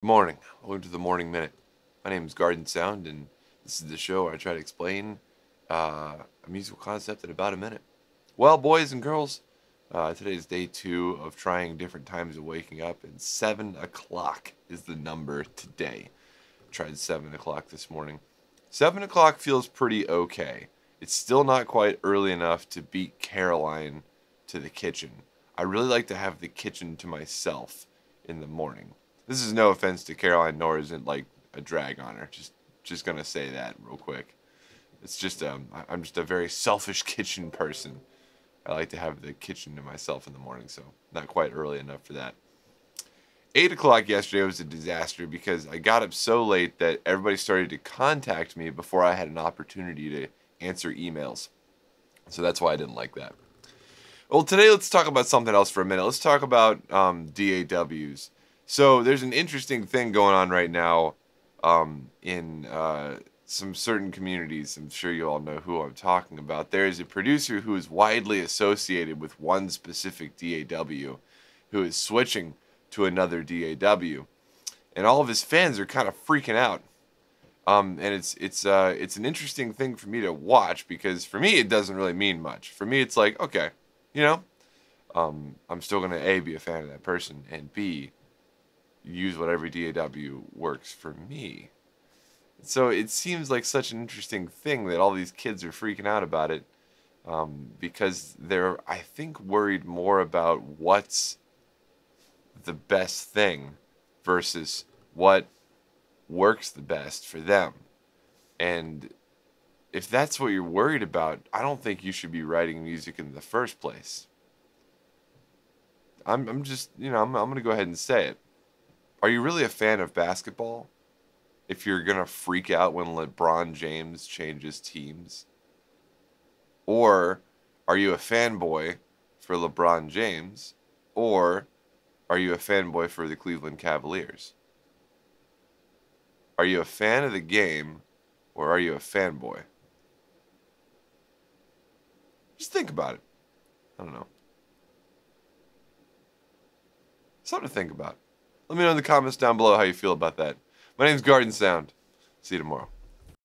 Good morning. Welcome to the Morning Minute. My name is Garden Sound, and this is the show where I try to explain a musical concept in about a minute. Well, boys and girls, today is day 2 of trying different times of waking up, and 7 o'clock is the number today. I tried 7 o'clock this morning. 7 o'clock feels pretty okay. It's still not quite early enough to beat Caroline to the kitchen. I really like to have the kitchen to myself in the morning. This is no offense to Caroline, nor is it like a drag on her. Just gonna say that real quick. It's just I'm just a very selfish kitchen person. I like to have the kitchen to myself in the morning, so not quite early enough for that. 8 o'clock yesterday was a disaster because I got up so late that everybody started to contact me before I had an opportunity to answer emails. So that's why I didn't like that. Well, today let's talk about something else for a minute. Let's talk about DAWs. So there's an interesting thing going on right now in some certain communities. I'm sure you all know who I'm talking about. There is a producer who is widely associated with one specific DAW who is switching to another DAW. And all of his fans are kind of freaking out. And it's an interesting thing for me to watch because for me it doesn't really mean much. For me it's like, okay, you know, I'm still gonna A, be a fan of that person, and B, use whatever DAW works for me. So it seems like such an interesting thing that all these kids are freaking out about it, because they're, I think, worried more about what's the best thing versus what works the best for them. And if that's what you're worried about, I don't think you should be writing music in the first place. I'm just, I'm going to go ahead and say it. Are you really a fan of basketball if you're going to freak out when LeBron James changes teams? Or are you a fanboy for LeBron James? Or are you a fanboy for the Cleveland Cavaliers? Are you a fan of the game or are you a fanboy? Just think about it. I don't know. Something to think about. Let me know in the comments down below how you feel about that. My name's Garden Sound. See you tomorrow.